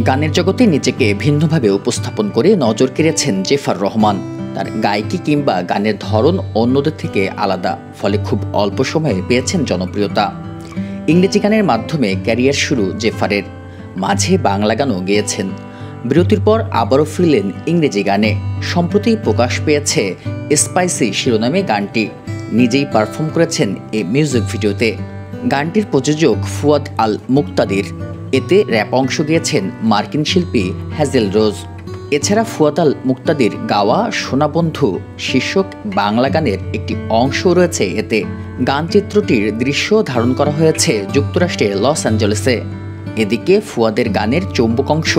গানের জগতে নিজেকে ভিন্নভাবে উপস্থাপন করে নজর কেড়েছেন জেফার রহমান। তার গায়কি কিংবা গানের ধরন অন্যদের থেকে আলাদা, ফলে খুব অল্প সময়ে পেয়েছেন জনপ্রিয়তা। ইংরেজি গানের মাধ্যমে ক্যারিয়ার শুরু জেফারের, মাঝে বাংলা গানও গেয়েছেন। বিরতির পর আবারও ফিরলেন ইংরেজি গানে। সম্প্রতি প্রকাশ পেয়েছে স্পাইসি শিরোনামে গানটি। নিজেই পারফর্ম করেছেন এই মিউজিক ভিডিওতে। গানটির প্রযোজক ফুয়াদ আল মুক্তাদির। এতে র্যাপ অংশ গেয়েছেন মার্কিন শিল্পী হ্যাজেল রোজ। এছাড়া ফুয়াদ আল মুক্তাদির গাওয়া সোনা বন্ধু শীর্ষক বাংলা গানের একটি অংশ রয়েছে এতে। গানচিত্রটির দৃশ্য ধারণ করা হয়েছে যুক্তরাষ্ট্রের লস অ্যাঞ্জেলেসে। এদিকে ফুয়াদের গানের চৌম্বক অংশ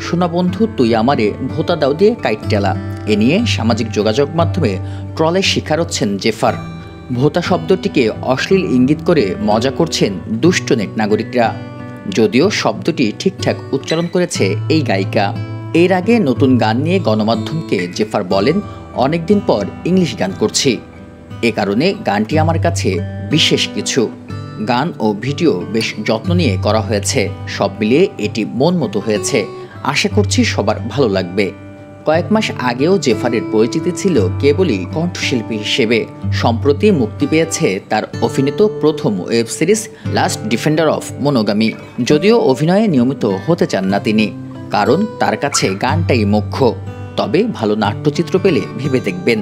সোনা বন্ধু তুই আমারে ভোতা দাও দিয়ে কাইটটেলা, এ নিয়ে সামাজিক যোগাযোগ মাধ্যমে ট্রলের শিকার হচ্ছেন জেফার। ভোতা শব্দটিকে অশ্লীল ইঙ্গিত করে মজা করছেন দুষ্ট নেট নাগরিকরা, যদিও শব্দটি ঠিকঠাক উচ্চারণ করেছে এই গায়িকা। এর আগে নতুন গান নিয়ে গণমাধ্যমকে জেফার বলেন, অনেকদিন পর ইংলিশ গান করছি, এ কারণে গানটি আমার কাছে বিশেষ কিছু। গান ও ভিডিও বেশ যত্ন নিয়ে করা হয়েছে, সব মিলিয়ে এটি মন মতো হয়েছে। আশা করছি সবার ভালো লাগবে। কয়েক মাস আগেও জেফারের পরিচিতি ছিল কেবলই কণ্ঠশিল্পী হিসেবে। সম্প্রতি মুক্তি পেয়েছে তার অভিনীত প্রথম web series last defender of monogamy. যদিও অভিনয়ে নিয়মিত হতে চান না তিনি, কারণ তার কাছে গানটাই মুখ্য। তবে ভালো নাট্যচিত্র পেলে ভেবে দেখবেন।